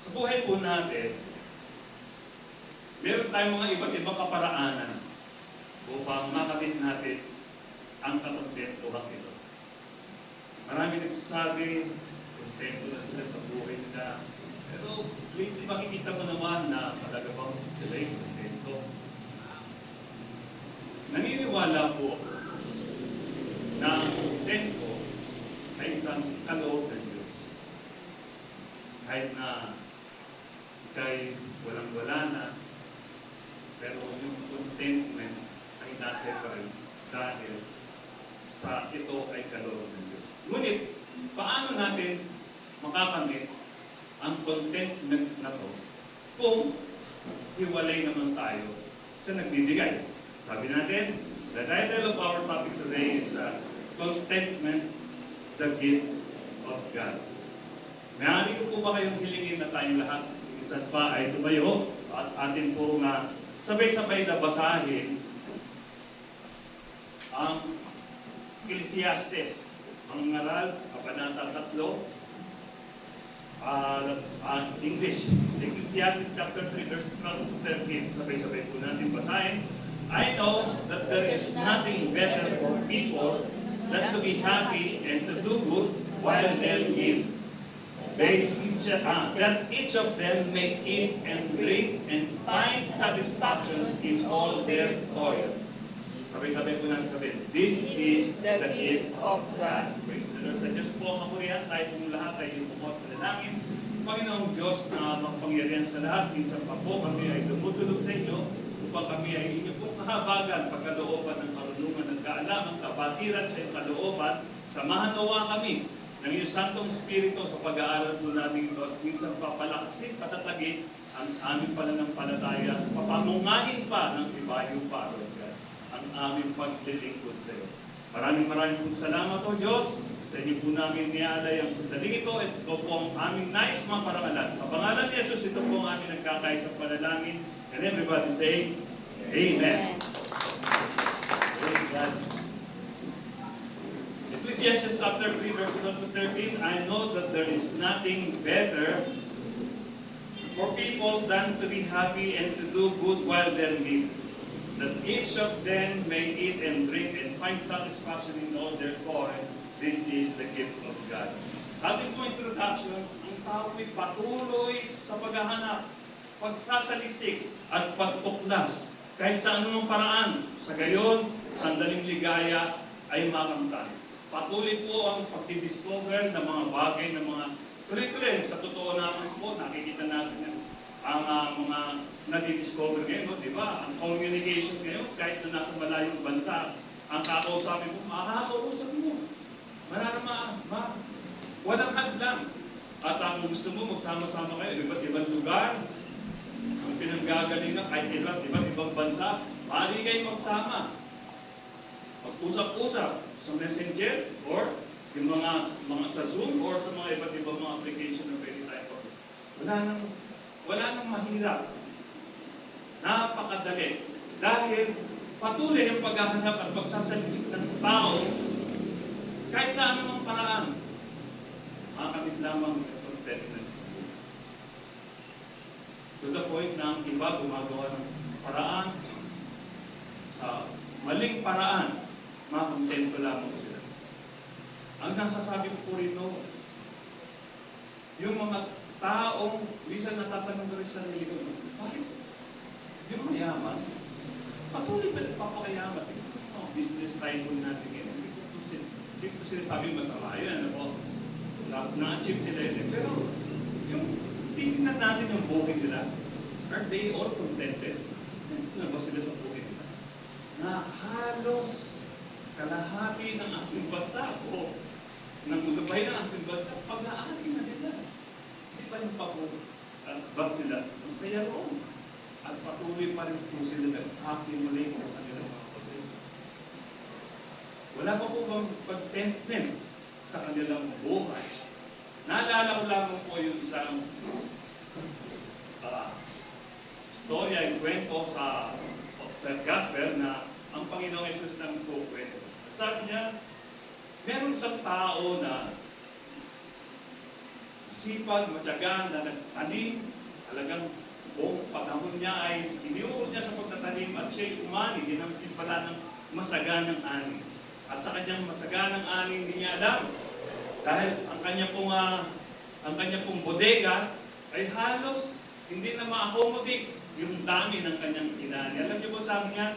Sa buhay po natin, meron tayong mga iba't ibang kaparaanan upang makamit natin ang kakontentuhan ito. Marami nagsasabi, kontento na sila sa buhay nila. Pero makikita mo naman na talaga bang sila yung kontento. Naniniwala po ako na ang kontento ay isang kaloob ng Diyos. Kahit na ika'y walang-wala na, pero yung contentment ay nasa ka rin dahil sa ito ay kaloob ng Diyos. Ngunit, paano natin makakamit ang contentment na to kung hiwalay naman tayo sa nagbibigay? Sabi natin, the title of our topic today is Contentment, the Gift of God. Mayari ko po ba kayong hilingin na tayong lahat isa't pa ay tumayo at atin po nga sabay-sabay na basahin ang Ecclesiastes, ang ngaral, Kabanata 3, English, Ecclesiastes chapter 3, verse 12 to 13. Sabay-sabay po natin basahin. I know that there is nothing better for people than to be happy and to do good while they live. That each of them may eat and drink and find satisfaction in all their toil. Sabay-sabay po natin sabihin, this is the gift of God. Praise the Lord. Sa Diyos po ang kapurihan, tayo pong lahat ay lumukot sa langit. Panginoong Diyos na magpangyarihan sa lahat, minsan pa po kami ay dumudulog sa inyo upang kami ay inyong pong kahabagan, pagkalooban ng karunungan, ng kaalaman, kabatiran sa iyong kalooban. Samahan nawa kami ng iyong Santong Espiritu sa pag-aaral po namin ito at minsan papalakasin, patatagin ang aming pananampalataya, papamungahin pa ng iba yung parol ang aming paglilingkod sa iyo. Maraming pong salamat o Diyos. Sa inyo po namin nialay ang sandaling ito at ito po ang aming nais mga parangalan. Sa pangalan ni Jesus, ito po ang aming nagkakaisang panalangin. And everybody say, Amen. Praise God. Ecclesiastes chapter 3, verse 12 to 13, I know that there is nothing better for people than to be happy and to do good while they live. That each of them may eat and drink and find satisfaction in all their toil. This is the gift of God. Sa ating po introduction, ang tao ay patuloy sa paghahanap, pagsasaliksik at pagtuklas kahit sa anumang paraan. Sa gayon, sandaling ligaya ay makamtan. Patuloy po ang pagdidiscover ng mga bagay, ng mga tuloy-tuloy. Sa totoo naman po, nakikita natin yan. Ang mga nadidiscover ngayon, no, di ba? Ang communication ngayon, kahit na nasa malayong bansa, ang kakausapin mo, makakausap mo. Walang hadlang. At ang gusto mo, magsama-sama kayo, iba't ibang lugar. Ang pinanggagalingan, kahit iba't ibang bansa, maaari kayo magsama. Mag-usap-usap sa Messenger or yung mga sa Zoom or sa mga iba't ibang mga application na pwede tayo. Wala nang mahirap. Napakadali. Dahil patuloy ang paghahanap at pagsasalisik ng tao kahit sa anumang paraan. Makamit lamang ng contentment. To the point na ang iba gumagawa ng paraan sa maling paraan, makontento lamang sila. Ang nasasabi ko po rito, yung mga taong minsan natatanong ko rin sa sarili ko, bakit yung mayaman, patuloy ba nagpapakayaman? Business tycoon natin ngayon. Hindi ko sinasabi masama yun, ano po? Na-achieve nila yun. Pero yung tingnan natin yung buhay nila, are they all contented? Ano ba sila sa buhay nila? Na halos kalahati ng ating bansa o ng ulubay ng ating bansa, pag-aari na nila. Hindi pa yung ba sila? Masaya roon. At patuloy pa rin po sila nag-happy muli ng kanilang mga posisyon. Wala pa po bang contentment sa kanilang buhay? Naalala ko lamang po yung isang storya, yung kwento sa gospel na ang Panginoong Jesus nang kwento. Sabi niya, meron isang tao na sipag, matyaga na nagtanim, talagang buong panahon niya ay iniuod niya sa pagtatanim at siya'y umani, ginamit pala ng masaganang ani. At sa kanyang masaganang ani, hindi niya alam. Dahil ang kanya pong bodega ay halos hindi na ma-accommodate yung dami ng kanyang inani. Alam niyo po, sabi niya,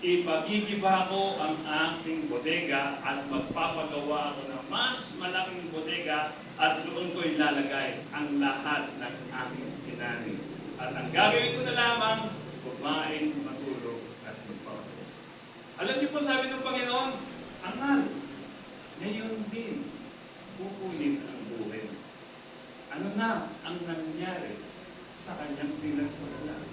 ipagigiba ko ang aking bodega at magpapagawa ako ng mas malaking bodega at doon ko ilalagay ang lahat ng aking inani. At ang gagawin ko na lamang, kumain, matulog, at magpapasaya. Alam niyo po, sabi ng Panginoon, angal, ngayon din, kukunin ang buhay. Ano na ang nangyari sa kanyang pinagpagala?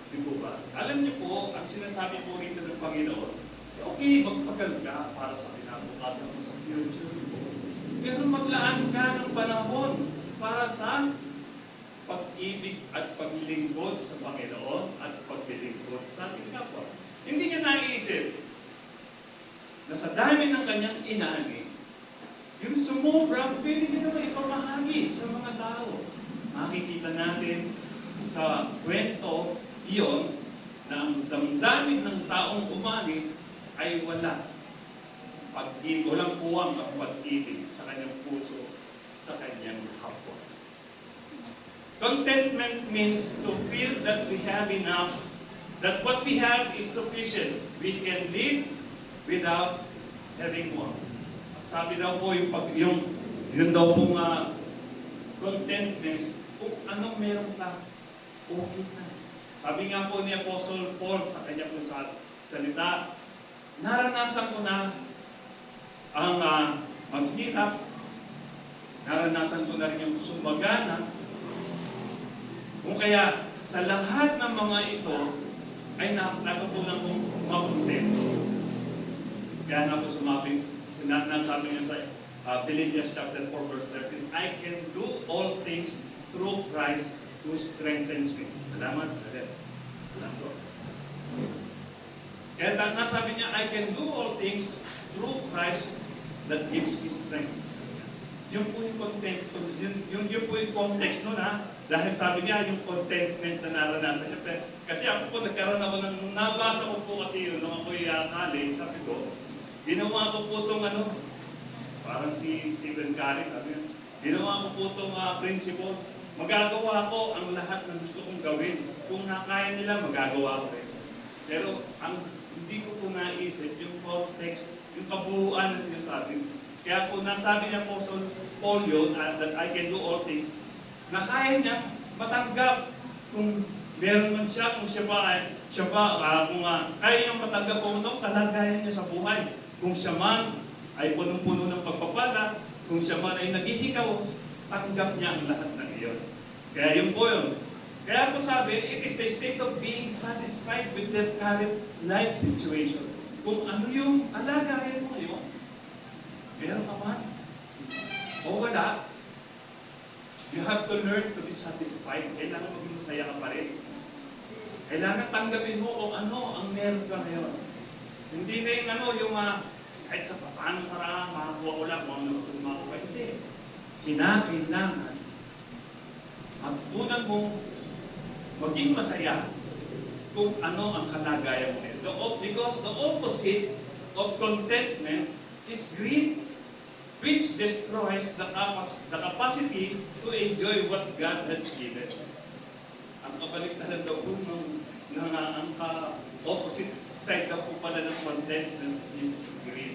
Di po ba? Alam niyo po, ang sinasabi po rito ng Panginoon, okay, magpagal ka para sa kinabukasan mo sa future mo. Pero maglaan ka ng panahon para sa pag-ibig at paglingkod sa Panginoon at paglilingkod sa ating kapwa. Hindi niya naisip na sa dami ng kanyang inani, yung sumobra, pwede niya naman ipamahagi sa mga tao. Makikita natin sa kwento iyon na ang damdamin ng taong umani ay walang puwang ang pag-ibig sa kanyang puso, sa kanyang kapwa. Contentment means to feel that we have enough, that what we have is sufficient. We can live without having more. Sabi daw po, yun daw pong contentment, kung anong meron ka, okay na. Sabi nga po ni Apostle Paul sa kanya po sa salita, naranasan ko na ang maghirap, naranasan ko na rin yung sumagana, kung kaya sa lahat ng mga ito ay natutunan kong makontento. Kaya nga po nasabi niya sa Philippians chapter 4 verse 13, I can do all things through Christ who strengthens me. Salamat. Salamat po. Kaya nasabi niya, I can do all things through Christ that gives me strength. Yun po yung contento, yun po yung context nun dahil sabi niya, yung contentment na naranasan niya. Kasi ako po, nagkaroon ako nabasa ko po kasi yun, nung ako'y college, sabi ko, ginawa ko po itong parang si Stephen Curry, ginawa ko po itong principle, magagawa ko ang lahat ng gusto kong gawin. Kung nakaya nila, magagawa ko rin. Pero hindi ko po naisip yung context, yung kabuuan na sinasabi. Kaya po nasabi niya po sa Paul yun, that I can do all things, na kaya niya matanggap kung meron man siya, kung kung kaya niyang matanggap kung anong kalagayan niya sa buhay. Kung siya man ay punong-puno ng pagpapala, kung siya man ay naghihikaw, tanggap niya ang lahat ng iyon. Kaya yun po yun. Kaya po sabi, it is the state of being satisfied with their current life situation. Kung ano yung alagayan mo ngayon, meron ka man o wala, you have to learn to be satisfied. Kailangan maging masaya ka pa rin. Kailangan tanggapin mo kung ano ang meron ka ngayon. Hindi na yung kahit sa paano paraan, makakuha ko lang kung ano gusto makuha. Hindi. Kinakailangan matutunan mong maging masaya kung ano ang kalagayan mo ngayon. Because the opposite of contentment is greed, which destroys the capacity to enjoy what God has given. Ang kabaliktaran daw po ang opposite side daw po pala ng contentment is greed.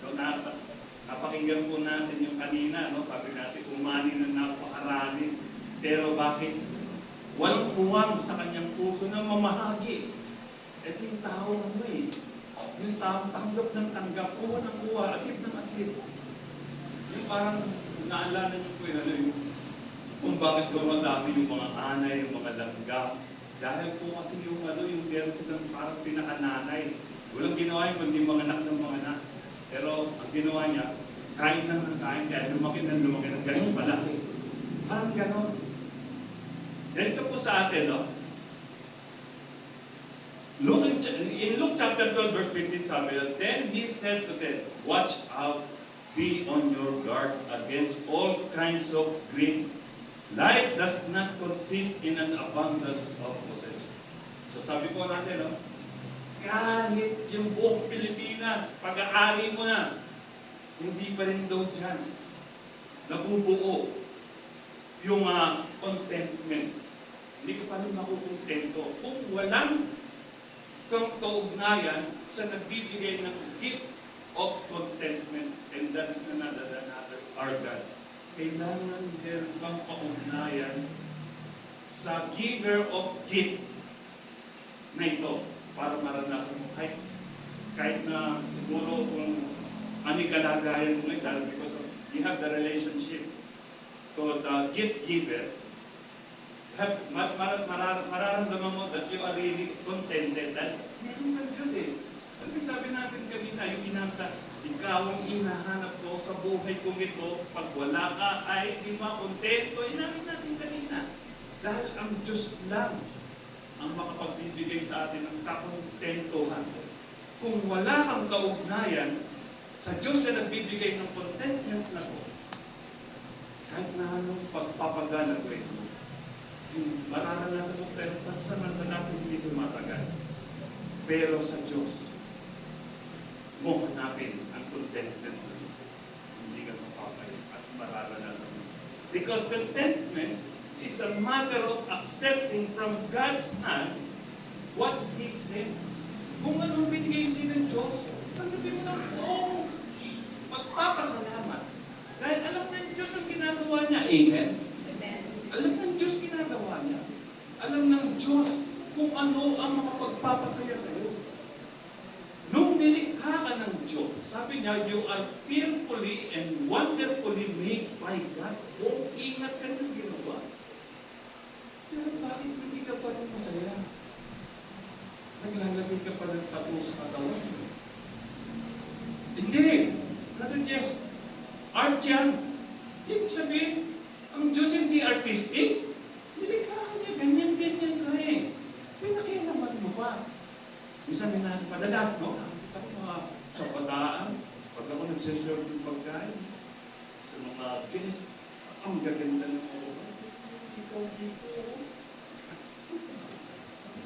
So napakinggan po natin yung kanina, sabi natin, umani na napakarami. Pero bakit? Walang puwang sa kanyang puso na mamahagi. Ito yung tao yung tao tanggap ng tanggap, kuha ng kuha, achieve ng achieve. Yung parang naalala niyo po yung kung bakit madami yung mga anay, yung mga langga. Dahil po kasi yung meron silang parang pinakananay. Walang ginawa yung kundi mga anak ng mga anak. Pero ang ginawa niya, kain lang ng kain, kaya lumaki ng ganun palaki. Parang ganon. Ganito po sa atin, in Luke chapter 12, verse 15, sabi yun, then he said to them, watch out Be on your guard against all kinds of greed. Life does not consist in an abundance of possession. So sabi ko natin, no? Kahit yung buong Pilipinas, pag-aari mo na, hindi pa rin daw dyan nabubuo yung contentment. Hindi ka pa rin makukontento kung walang kang kaugnayan sa nagbibigay ng gift of contentment, and that is another our God. Kailangan meron kang kaugnayan sa giver of gift na ito para maranasan mo. Kahit na siguro kung ano kalagayan mo dahil because of, you have the relationship to the gift giver, mararamdaman mo that you are really contented dahil meron ng Diyos eh. Ano yung sabi natin kanina, yung inanta, ikaw ang hinahanap ko sa buhay kong ito, pag wala ka ay di makontento. Inamin natin kanina. Dahil ang Diyos lang ang makapagbibigay sa atin ng kakontentuhan. Kung wala kang kaugnayan sa Diyos na nagbibigay ng contentment na ko, kahit na anong pagpapagala ko ito, yung mararanasan mo pero pansamantala kung hindi tumatagal. Pero sa Diyos, mo hanapin ang contentment mo. Hindi ka mapapay at mararanasan mo. Because contentment is a matter of accepting from God's hand what He said. Kung anong binigay sa'yo ng Diyos, tanggapin mo ng buong magpapasalamat. Dahil alam ng Diyos ang ginagawa niya. Amen? Amen. Alam ng Diyos ginagawa niya. Alam ng Diyos kung ano ang makapagpapasaya sa'yo. Nung nilikha ka ng Diyos, sabi niya, you are fearfully and wonderfully made by God. Kung ingat ka ng ginawa. Pero bakit hindi ka pa rin masaya? Naglalagay ka pa ng tattoo sa katawan. Hindi! Brother Jess, art yan. Ibig sabihin, ang Diyos hindi artistic. Nilikha ka niya, ganyan-ganyan ka eh. Pinakialaman mo pa. Minsan na madalas, no? Ako mga kabataan, pag ako nagsiserve ng pagkain, sa mga guest, ang gaganda ng mga ikaw dito.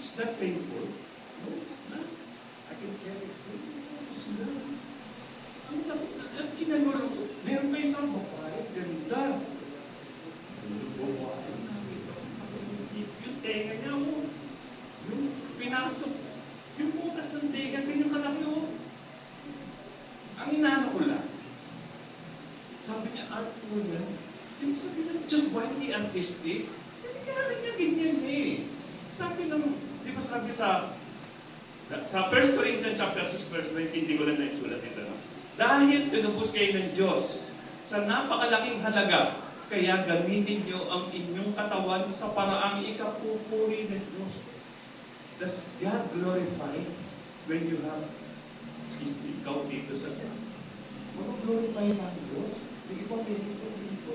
Is that painful? No, it's not. I can carry it. It's not. Ang kinagulo ko, meron pa isang babae, ganda. Babae, yung tenga niya, oh. Yung pinasok, yung butas ng tenga, ganyan kalaki, oh. Ang inaano ko lang, sabi niya, art mo yan. Yung sabi ng Diyos, why hindi artistic? Hindi kaya niya ganyan eh. Sabi ng, di ba sabi sa 1 Corinthians chapter 6 verse 20, hindi ko lang naisulat ito. No? Dahil tinubos kayo ng Diyos sa napakalaking halaga, kaya gamitin niyo ang inyong katawan sa paraang ikapupuri ng Diyos. Does God glorify when you have ikaw dito sa Diyos? Mag-glorify ng Diyos? Yung ibang dito,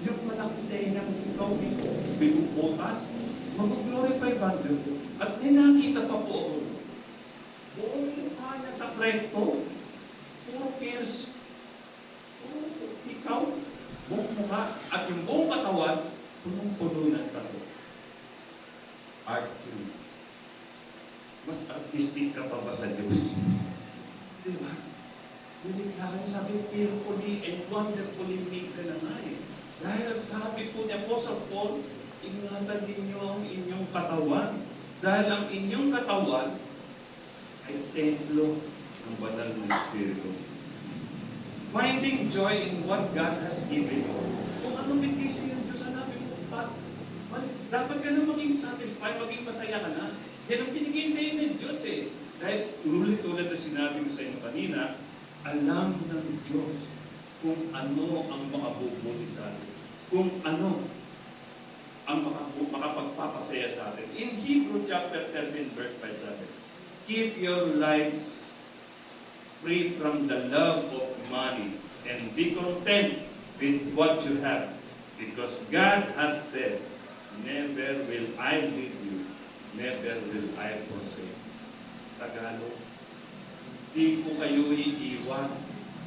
yung malaking ng ikaw dito, binubutas, mag-glorify ba ng Diyos? At may nakita pa po ako, buong mukha niya sa preto, puro pierce, ikaw, buong mukha, at yung buong katawan, punong-puno ng tato. Art yun. Mas artistic ka pa ba sa Diyos? Di ba? Nilikhakan sabi, fearfully and wonderfully made ka na nga eh. Dahil sabi po ni Apostle Paul, ingatan ninyo ang inyong katawan. Dahil ang inyong katawan ay templo ng banal na Espiritu. Finding joy in what God has given you. Kung anong bigay sa iyo, Diyos, hanapin mo, dapat ka na maging satisfied, maging masaya ka na. Yan ang binigay sa iyo ng Diyos eh. Dahil ulit-ulit na sinabi ko sa inyo kanina, alam ng Diyos kung ano ang makabubuti sa atin. Kung ano ang makapagpapasaya sa atin. In Hebrew chapter 13 verse 5 sabi, keep your lives free from the love of money and be content with what you have. Because God has said, never will I leave you, never will I forsake. Tagalog, di ko kayo iiwan,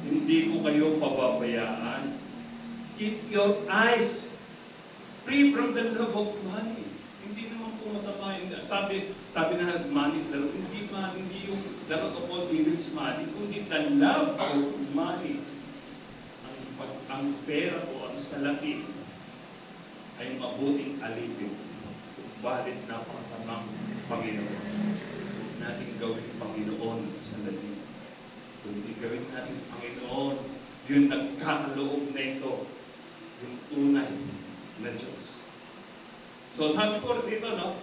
Hindi ko kayo pababayaan. Keep your eyes free from the love of money. Hindi naman po masama yun. Sabi na money is laro. Hindi yung laro of all evils money, kundi the love of money. Ang pera po, ang salapi, ay mabuting alipin. Balit napakasamang Panginoon. Huwag natin gawin Panginoon sa labi. Kundi gawin natin Panginoon, yung nagkakaloob na ito, yung tunay na Diyos. So sabi ko dito, no?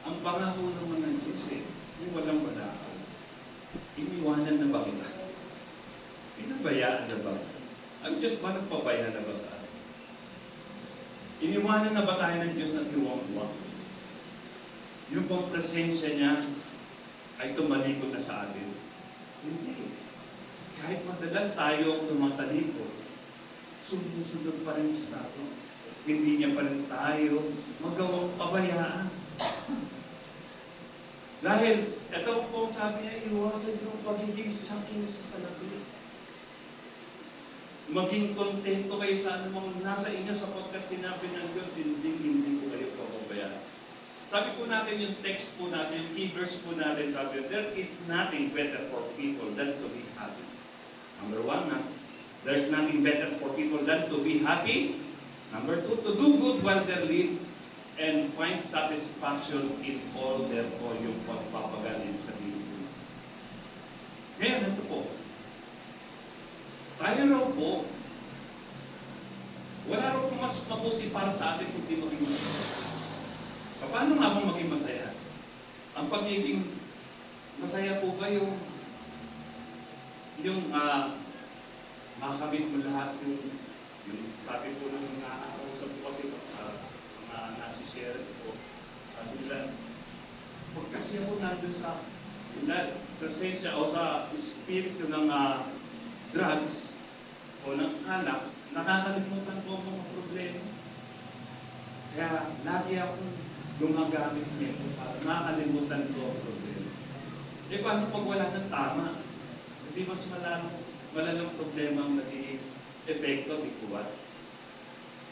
Ang pangako naman ng Diyos yung walang walaan. Iniwanan na ba kita? Pinabayaan na ba? Ang Diyos ba nagpabaya na ba sa atin? Iniwanan na ba tayo ng Diyos na tiwang-tuwang? Yung bang presensya niya ay tumalikod na sa atin? Hindi. Kahit madalas tayo tumatalikod, sumusunod pa rin siya sa atin. Hindi niya pa rin tayo magawang pabayaan. Dahil, ito po sabi niya, iwasan yung pagiging saking sa salapi. Maging kontento kayo sa anumang nasa inyo sapagkat sinabi ng Diyos, hindi ko kayo pababayaan. Sabi po natin yung text po natin, yung key verse po natin, sabi, there is nothing better for people than to be happy. Number one, there's nothing better for people than to be happy. Number two, to do good while they live and find satisfaction in all their all yung pagpapagaling sa Biblia. Ngayon, ito po. Tayo raw po, wala raw po mas mabuti para sa atin kung di maging masaya. Paano nga bang maging masaya? Ang pagiging masaya po ba yung makamit mo lahat yung sabi po ng nakakausap ko kasi mga nasi-share ko, sabi nila, huwag kasi ako nandun sa presensya o sa espiritu ng drugs o ng alak, nakakalimutan ko ang mga problema. Kaya lagi akong gumagamit nito para nakakalimutan ko ang problema. Eh paano pag wala ng tama? Hindi mas malalang problema ang nagiging epekto, di ko ba?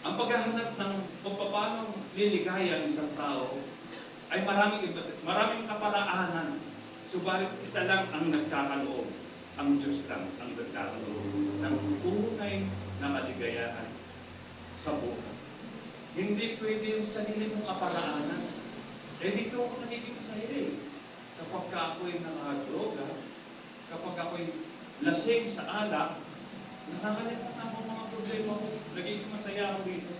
Ang paghahanap ng kung paano liligaya ang isang tao ay maraming kaparaanan. Subalit isa lang ang nagkakaloob. Ang Diyos lang ang nagkakaloob ng tunay na kaligayahan sa buhay. Hindi pwede yung sarili mong kaparaanan. Eh dito ako nagiging masaya eh. Kapag ako'y nakadroga, kapag ako'y lasing sa alak, nakakalimutan ako mga problema ko, nagiging masaya ako dito.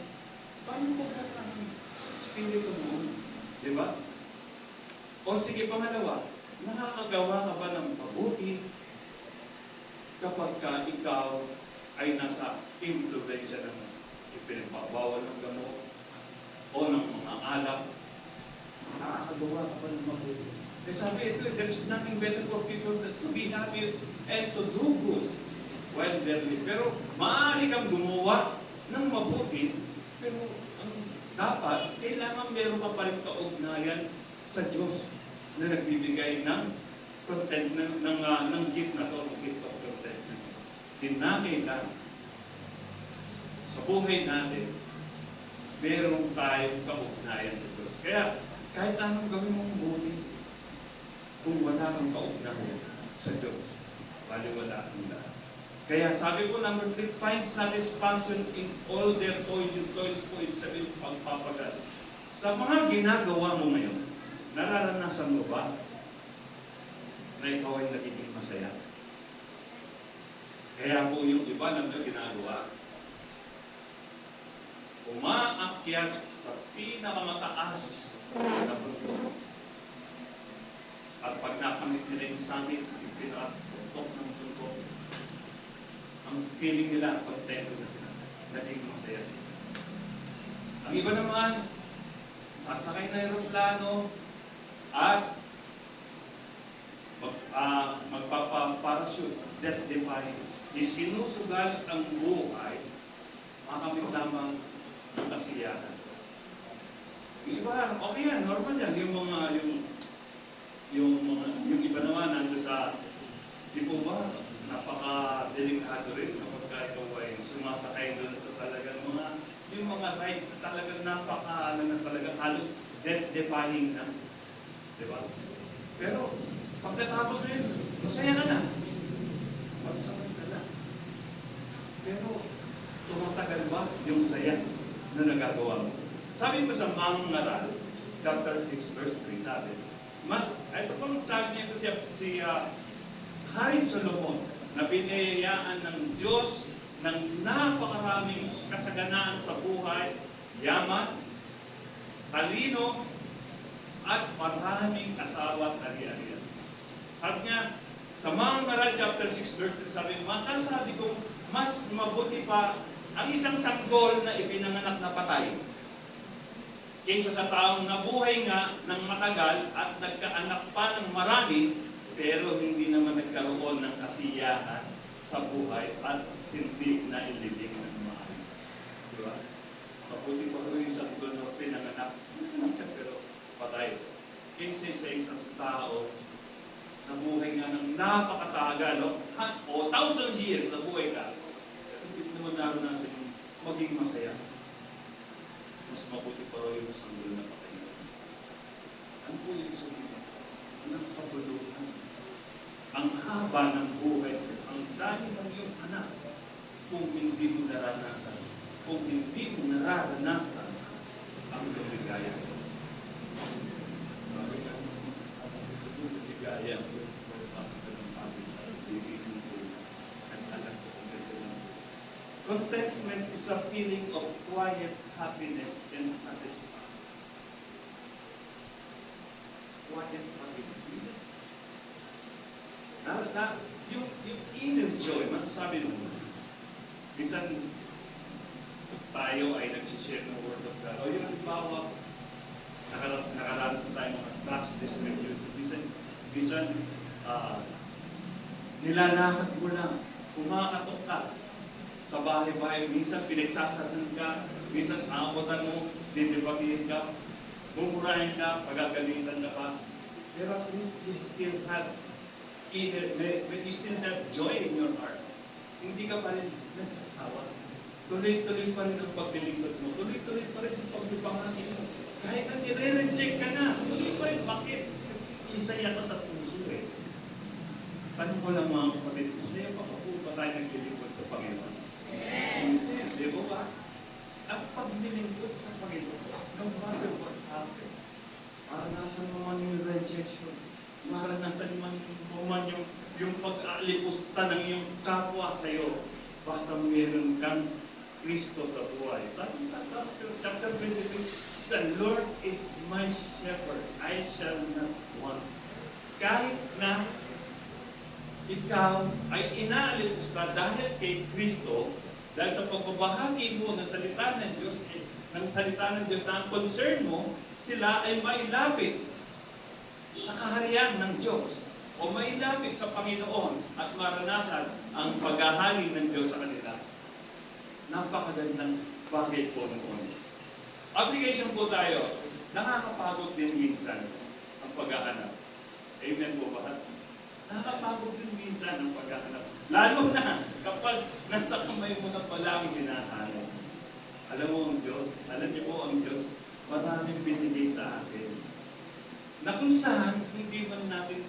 Paano ko ang espiritu mo? Di ba? O sige, pangalawa, nakakagawa ka ba ng mabuti kapag ikaw ay nasa impluensya ng ipinagbabawal ng gamot o ng mga alak? Nakakagawa ka ba ng mabuti? Eh sabi ito, there is nothing better for people than to be happy and to do good while they're living. Pero maaari kang gumawa ng mabuti, pero ang dapat, kailangan meron ka pa rin kaugnayan sa Diyos na nagbibigay ng content, ng gift na to, gift of contentment. Kinakailangan sa buhay natin, meron tayong kaugnayan sa Diyos. Kaya, kahit anong gawin mong mabuti, kung wala kang kaugnayan sa Diyos, baliwala ang lahat. Kaya sabi ko, number 3, find satisfaction in all their toil. Yung toil po, yung sabi yung pagpapagal. Sa mga ginagawa mo ngayon, nararanasan mo ba na ikaw ay nagiging masaya? Kaya po yung iba lang na ginagawa, umaakyat sa pinakamataas na bundok. At pag nakamit nila yung summit, yung pinakatok ng bundok, ang feeling nila, kontento na sila. Naging masaya sila. Ang iba naman, sasakay na aeroplano at magpaparachute, death-defying. Isinusugal ang buhay, makamit lamang ng kasiyahan. Yung iba, okay yan, normal yan. Yung iba naman, nando sa, di po ba, napaka-delikado rin kapag ikaw ay sumasakay doon sa talagang yung mga rides na talagang na talaga halos death-defying na. Di ba? Pero, pagkatapos mo yun, masaya ka na. Magsakay ka na. Pero, tumatagal ba yung saya na nagagawa mo? Sabi mo sa Mangaral, chapter 6, verse 3, sabi, ito pong sabi niya ito si Hari Solomon, na binayayaan ng Diyos ng napakaraming kasaganaan sa buhay, yaman, talino, at maraming asawa at ari-arian. Sabi niya, sa Mangaral chapter 6 verse 3, sabi, masasabi kong mas mabuti pa ang isang sanggol na ipinanganak na patay kaysa sa taong nabuhay nga ng matagal at nagkaanak pa ng marami pero hindi naman nagkaroon ng kasiyahan sa buhay at hindi na ilibing ng maayos. Di ba? Mabuti pa rin yung sanggol na pinanganak siya pero patay. Kaysa sa isang tao nabuhay nga ng napakatagal, no? O 1,000 years nabuhay ka, pero hindi naman naranasan yung maging masaya. Mas mabuti pa rin yung sanggol na patay. Ano po yung sabihin? Ang kabuluhan. Ang haba ng buhay, ang dami ng iyong anak, kung hindi mo naranasan, kung hindi mo nararanasan ang lumigaya. Ligaya ko contentment is a feeling of quiet happiness and satisfaction. Quiet happiness. Yung inner joy, masasabi mo, minsan tayo ay nagsishare ng Word of God. O yung halimbawa, nakaranas na tayo mga trust distribution. Minsan, nilalakad mo lang, kumakatok ka sa bahay-bahay, minsan pinagsasaran ka, minsan aakotan mo, didebatihin ka, mumurahin ka, pagagalitan ka pa. Pero at least you still have you still have joy in your heart. Hindi ka pa rin nagsasawa. Tuloy-tuloy pa rin ang paglilingkod mo. Tuloy-tuloy pa rin ang paglipangangin mo. Kahit na nire-reject ka na, tuloy pa rin. Bakit? Kasi isaya ka sa puso eh. Tanong ko lang mga kapatid, isaya pa po ba tayo naglilingkod sa Panginoon? Hindi. Di ba? Ang paglilingkod sa Panginoon, no matter what happened, maranasan mo man yung rejection, maranasan mo man yung pag-alipusta ng iyong kapwa sa iyo, basta meron kang Kristo sa buhay. Sabi sa chapter 23, the Lord is my shepherd, I shall not want. Kahit na ikaw ay inaalipusta dahil kay Kristo, dahil sa pagbabahagi mo ng salita ng Diyos, na ang concern mo, sila ay mailapit sa kaharian ng Diyos o mailapit sa Panginoon at maranasan ang paghahari ng Diyos sa kanila. Napakagandang bagay po noon. Application po tayo. Nakakapagod din minsan ang paghahanap. Amen po ba? Nakakapagod din minsan ang paghahanap. Lalo na kapag nasa kamay mo na pala ang hinahanap. Alam mo ang Diyos, alam niyo po ang Diyos, maraming binigay sa atin. Na kung saan, hindi man natin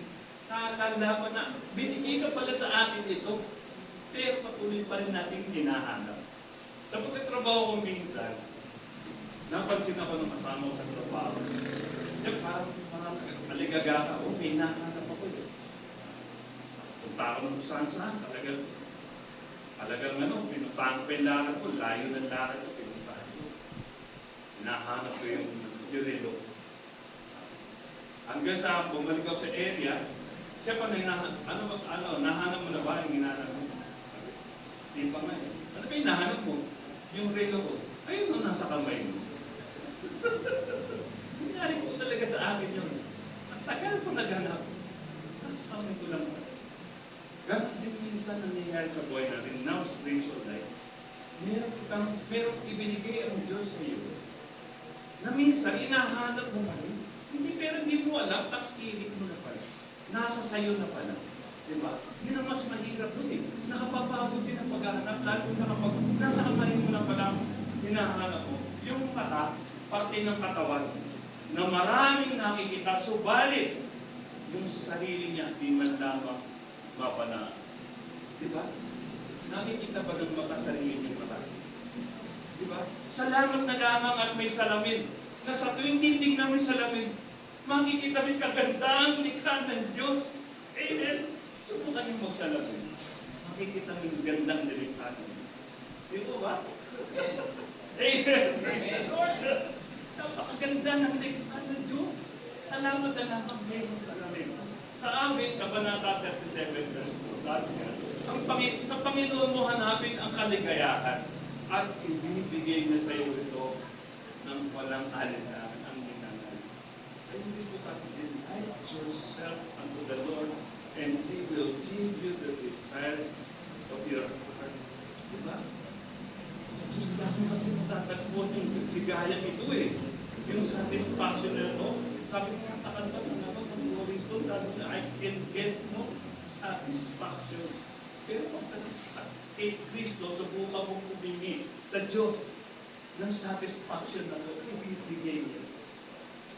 naalalaman na binigay ka pala sa atin ito, pero patuloy pa rin natin hinahanap. Sa pagkatrabaho ko minsan, napansin ako ng kasama ko sa trabaho. Siya parang aligaga ka, may hinahanap ako yun. Punta ako ng saan-saan, talagang pinuntahan ko yung lakad ko, layo ng lakad ko, pinuntahan ko. Hinahanap ko yung relo. Hanggang sa bumalik ako sa area, siya pa nahanap mo na ba yung hinahanap mo? Hindi pa nga eh. Ano ba yung hinahanap mo? Yung relo ko. Ayun mo, nasa kamay mo. Nangyari po talaga sa akin yun. Ang tagal ko naghanap. Nasa kamay ko lang. Ganon din minsan nangyayari sa buhay natin, now spiritual life. Meron ibinigay ang Diyos sa iyo na minsan inahanap mo pa rin. Pero hindi mo alam, ang inig mo na pala. Nasa sayo na pala. Diba? Yun ang mas mahirap doon eh. Nakapapagod din ang paghahanap, lalo na kapag nasa kamay mo na palang hinahanap mo. Yung mata, parte ng katawan, na maraming nakikita, subalit yung sarili niya, di man lamang mapanaan. Diba? Nakikita ba ng mata sarili niyang mata? Diba? Salamat na lamang at may salamin. Na sa tuwing titignan mo yung salamin, makikita mo yung kagandaang likha ng Diyos. Amen. Subukan yung magsalamin. Makikita mo yung gandang nilikha ng Diyos. Di ba ba? Amen. Lord, napakaganda ng likha ng Diyos. Salamat na lamang mayroong salamin. Sa awit, Kabanata 37, verse 2, sabi niya, sa Panginoon mo hanapin ang kaligayahan at ibibigay niya sa iyo ito ng walang alinlangan ang ginagawa. Sa English po sabi, delight yourself unto the Lord and He will give you the desires of your heart. Diba? Sa Diyos lang kasi matatagpuan yung ligayang ito eh. Yung satisfaction na ito. Sabi nga sa kanta ng Rolling Stone, sabi na, I can get no satisfaction. Pero pagdating sa kay Kristo, subukan mong humingi sa Diyos ng satisfaction na ito, ibibigay niya.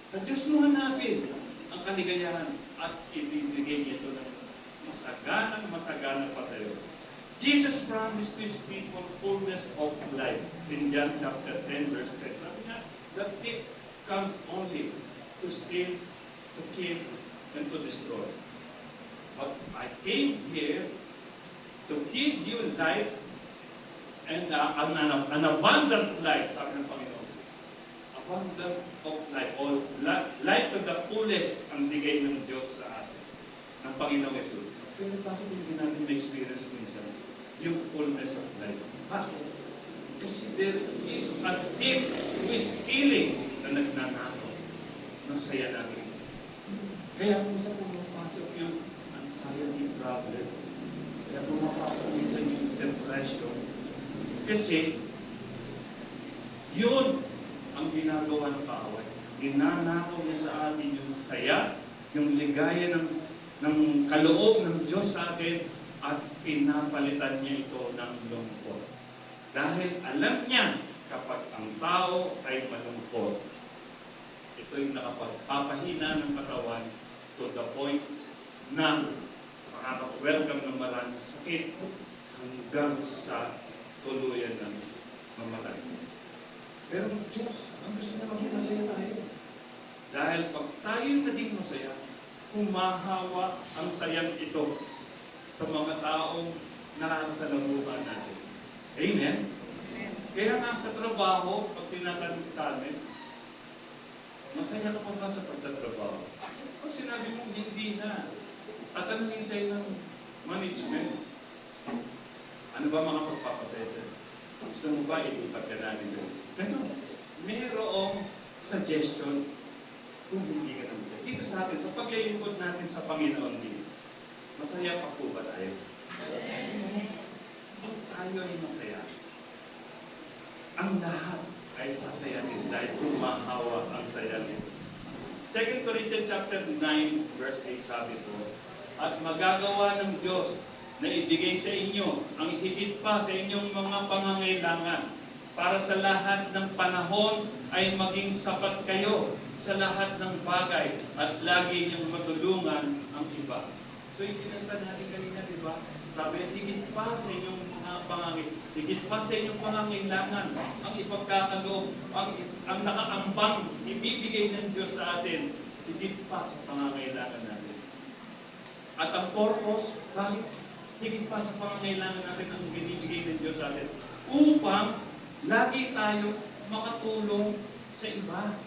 Sa Diyos mo hanapin ang kaligayahan at ibibigay niya ito ng masagana pa sa iyo. Jesus promised to His people fullness of life. In John chapter 10, verse 10, sabi niya, the thief comes only to steal, to kill, and to destroy. But I came here to give you life and an abundant life, sabi ng Panginoon. Abundant of life, or life to the fullest ang bigay ng Diyos sa atin, ng Panginoong Jesus. Pero bakit hindi natin ma-experience minsan yung fullness of life? Bakit? Kasi there is a thief who is stealing na nagnanakaw ng saya natin. Kaya minsan pumapasok yung anxiety problem. Kaya pumapasok minsan yung depression. Kasi yun ang ginagawa ng kaaway. Ginanakaw niya sa atin yung saya, yung ligaya ng kaloob ng Diyos sa atin at pinapalitan niya ito ng lungkot. Dahil alam niya kapag ang tao ay malungkot, ito yung nakapagpapahina ng katawan to the point na makaka-welcome ng maraming sakit hanggang sa tuluyan ng mamatay. Pero ang Diyos, ang gusto niya maging masaya tayo. Dahil pag tayo naging masaya, humahawa ang sayang ito sa mga taong nakakasalamuhan natin. Amen? Amen? Kaya nga sa trabaho, pag tinatanong sa amin, masaya ka pa ba sa pagtatrabaho? Pag sinabi mo, hindi na. At tanongin sa'yo ng management, ano ba mga pagpapasaya sa'yo? Gusto mo ba ilipat ka namin sa'yo? Ganun. Mayroong suggestion kung hindi ka naman sa'yo. Dito sa atin, sa paglilingkod natin sa Panginoon din, masaya pa po ba tayo? Kung tayo ay masaya, ang lahat ay sasayanin dahil kumahawa ang saya nito. 2 Corinthians chapter 9, verse 8 sabi po, at magagawa ng Diyos na ibigay sa inyo ang higit pa sa inyong mga pangangailangan para sa lahat ng panahon ay maging sapat kayo sa lahat ng bagay at lagi niyong matulungan ang iba. So yung kinanta natin kanina, di ba? Sabi, higit pa sa inyong mga higit pa sa inyong pangangailangan ang ipagkakaloob, ang nakaambang ibibigay ng Diyos sa atin, higit pa sa pangangailangan natin. At ang purpose, bakit higit pa sa pangangailangan natin ang binibigay ng Diyos sa atin? Upang lagi tayo makatulong sa iba.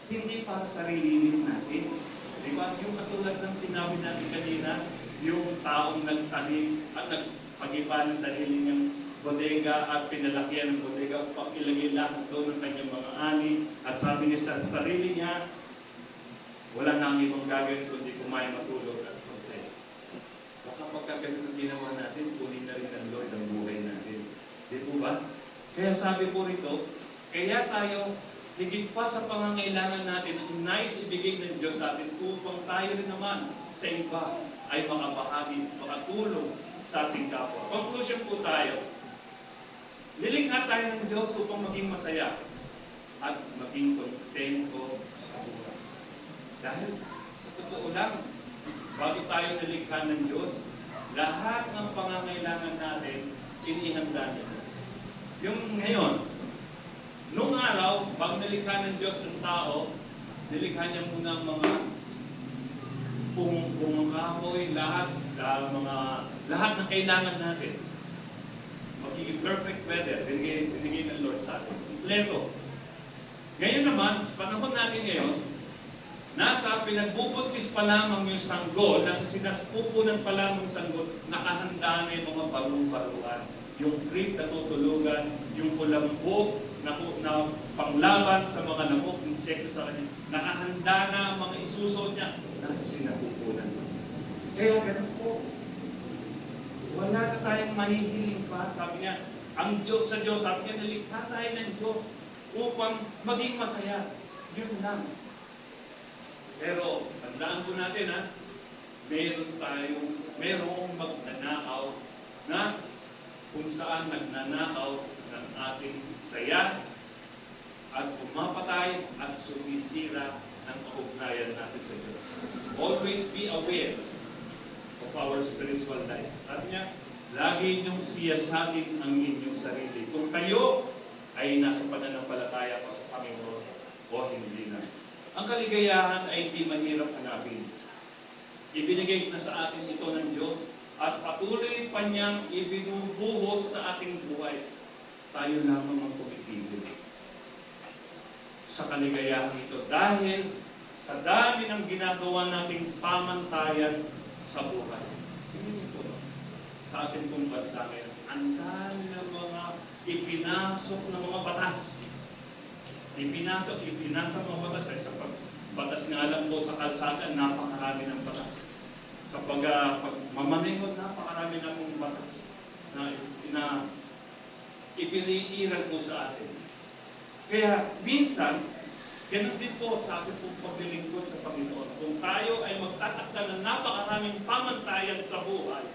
Hindi para sarilinin natin. Diba? Yung katulad ng sinabi natin kanina, yung taong nagtanim at nagpag-iba ng sarili niyang bodega at pinalakihan ng bodega upang ilagay lahat doon ng kanyang mga ani. At sabi niya sa sarili niya, wala nang ibang gagawin kundi kumain, matulog at magsaya. Baka pagkagalit ang ginawa natin, kunin na rin ng Lord ang buhay natin. Di po ba? Kaya sabi po rito, kaya tayo higit pa sa pangangailangan natin ang nais ibigay ng Diyos sa atin upang tayo rin naman sa iba ay makabahagi, makatulong sa ating kapwa. Conclusion po tayo. Nilikha tayo ng Diyos upang maging masaya at maging kontento sa buhay. Dahil sa totoo lang, bago tayo nilikha ng Diyos, lahat ng pangangailangan natin, inihanda niya. Yung ngayon, nung araw, bago nilikha ng Diyos ng tao, nilikha niya muna ang mga pumangkahoy, lahat ng kailangan natin. Magiging perfect weather, binigay ng Lord sa atin. Kompleto. Ngayon naman, sa panahon natin ngayon, nasa pinagbubuntis pa lamang yung sanggol, nasa sinaspupunan pa lamang yung sanggol, nakahanda na yung mga barong-baruan. Yung creep na tutulugan, yung kulambok na panglaban sa mga lamok, insekto sa kanya, nakahanda na ang mga isuso niya, nasa sinapupunan. Kaya ganun po. Wala na tayong mahihiling pa. Sabi niya, ang Diyos sa Diyos, sabi niya, nilikha tayo ng Diyos upang maging masaya. Yun lang. Pero, tandaan po natin, mayroong magnanakaw na kung saan nagnanakaw ng ating saya at pumapatay at sumisira ang kaugnayan natin sa Diyos. Always be aware of our spiritual life. Sabi niya, lagi niyong siyasatin ang inyong sarili. Kung kayo ay nasa pananampalataya pa sa Panginoon o hindi na. Ang kaligayahan ay hindi mahirap hanapin. Ibinigay na sa atin ito ng Diyos at patuloy pa niyang ibinubuhos sa ating buhay. Tayo lamang ang pumipigil sa kaligayahan ito. Dahil sa dami ng ginagawa nating pamantayan sa buhay. Hindi ito sa ating pong bansa ngayon. Ang dami ng mga ipinasok ng mga batas. Ipinasok mga batas. Ay, sa batas nga lang po sa kalsada, napakarami ng batas. Sa pagmamaneho, napakarami na pong batas na ipiniiral po sa atin. Kaya minsan, ganun din po sa ating pong paglilingkod sa Panginoon. Kung tayo ay magtatakda ng napakaraming pamantayan sa buhay,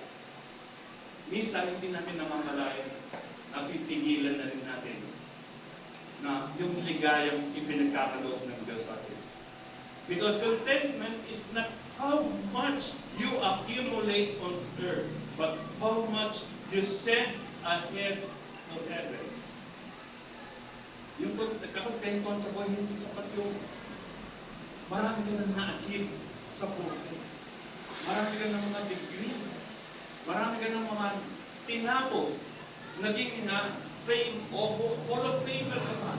minsan hindi natin namamalayan, napipigilan na rin natin na yung ligayang ipinagkakaloob ng Diyos sa atin. Because contentment is not how much you accumulate on earth, but how much you send ahead of heaven. Yung kakontentuhan sa buhay, hindi sapat yung marami ka nang na-achieve sa buhay. Marami ka ng mga degree. Marami ka ng mga tinapos. Naging fame o Hall of Famer ka pa.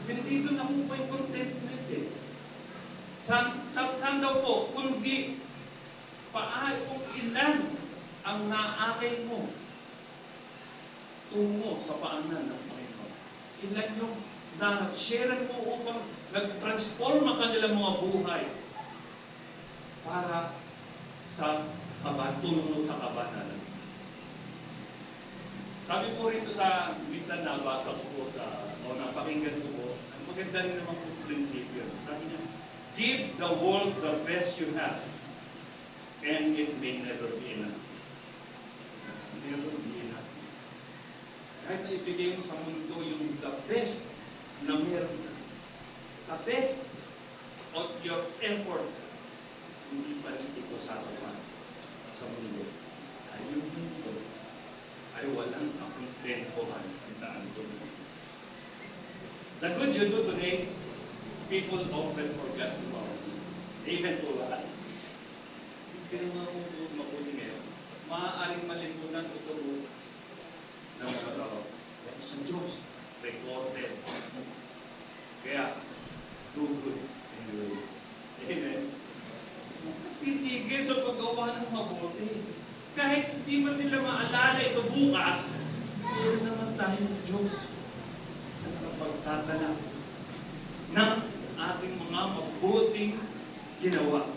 Hindi doon nakuha yung contentment eh. Saan daw po? Kundi kung ilan ang naakay mo tungo sa paanan ng Panginoon. Ilan yung na-share mo upang nag-transform ang kanilang mga buhay para sa tungo sa kabanalan. Sabi po rito sa minsan nabasa ko po o napakinggan ko po, ang maganda rin naman po prinsipyo. Sabi niya, give the world the best you have, and it may never be enough. Never be enough. Kahit na ibigay mo sa mundo yung the best na meron na, the best of your effort, hindi pa rin ito sasapat sa mundo. Ay yung mundo ay walang kakontentuhan ang daan doon. The good you do today, people often forget tomorrow. Even to lahat. Hindi naman kung mabuti ngayon, maaaring malimutan ito bukas ng mga tao. Sa Diyos, recorded. Kaya, do good in your way. Amen. Titigil sa paggawa ng mabuti. Kahit hindi man nila maalala ito bukas, meron naman tayong Diyos na kapagtatala ng ating mga mabuting ginawa.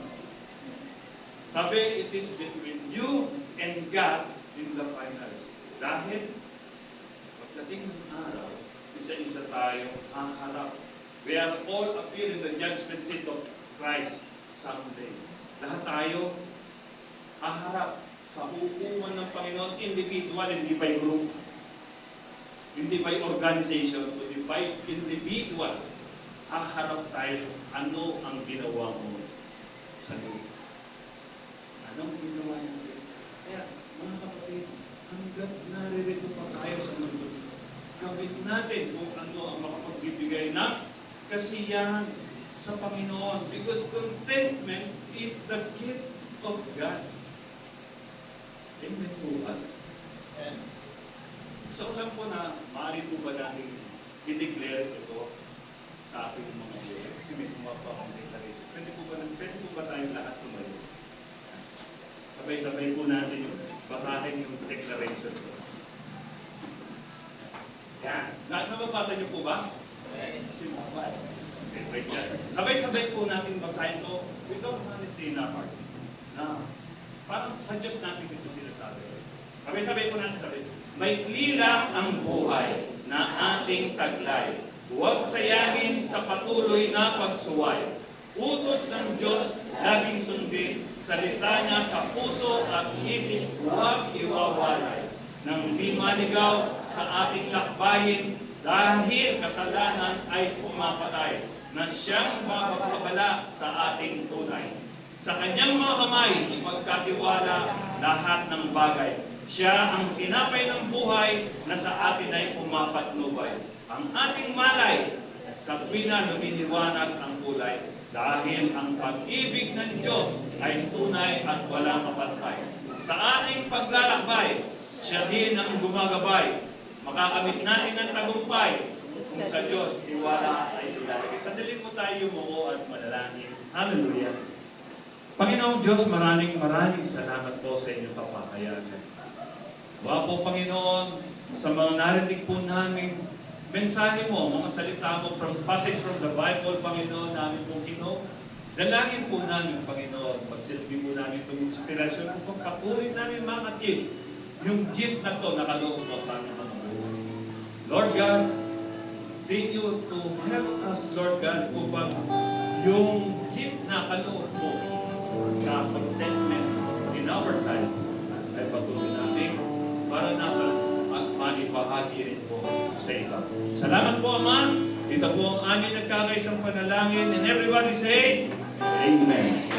Sabi, it is between you and God in the finals. Dahil, pagdating ng araw, isa-isa tayo haharap. We are all appear in the judgment seat of Christ someday. Lahat tayo haharap sa hukuman ng Panginoon, individual, hindi by group, hindi by organization, kundi by individual. Haharap tayo sa ano ang ginawa mo sa lupa. Anong ginawa niyo? Kaya, mga kapatid, hanggat naririto pa tayo sa mundo, gawin natin kung ano ang makapagbibigay ng kasiyahan sa Panginoon. Because contentment is the gift of God. Amen po ba? So lang po na maaari po ba natin i-declare ito sa ating mga buhay? Kasi may kumapa akong declaration. Pwede po ba tayong lahat tumayo? Sabay-sabay po natin yung basahin yung declaration ko. Yan. Nababasa niyo po ba? Okay, wait yan. Sabay-sabay po natin basahin ito. We don't want to stay in our heart. Na, parang suggest natin ito sinasabi. Sabay-sabay po natin sabi. Maikli lang ang buhay na ating taglay. Huwag sayangin sa patuloy na pagsuway. Utos ng Diyos, laging sundin. Salita niya sa puso at isip, huwag iwawalay. Nang di maligaw sa ating lakbayin, dahil kasalanan ay pumapatay, na siyang mapapabala sa ating tunay. Sa kanyang mga kamay, ipagkatiwala lahat ng bagay. Siya ang tinapay ng buhay na sa atin ay pumapatnubay. Ang ating malay, sa tuwina lumiliwanag ang kulay. Dahil ang pag-ibig ng Diyos ay tunay at walang kapantay. Sa ating paglalakbay, siya din ang gumagabay. Makakamit natin ang tagumpay. Kung sa Diyos, tiwala ay ilalagay. Sandali po tayo yumuko at manalangin. Hallelujah. Panginoong Diyos, maraming salamat po sa inyong kapakayanan. Wa po, Panginoon, sa mga narinig po namin, mensahe mo, mga salita mo, from passage from the Bible, Panginoon, namin pong dalangin po namin, Panginoon, pagsilbi po namin itong inspirasyon, kung papurin namin mga gift, yung gift na to nakaloob mo sa aming mga buhay. Lord God, continue to help us, Lord God, upang yung gift na kaloob mo na contentment in our time ay patuloy natin para nasa at manibahagi rin po sa iba. Salamat po, Ama. Ito po ang aming nagkakaisang panalangin. And everybody say, Amen.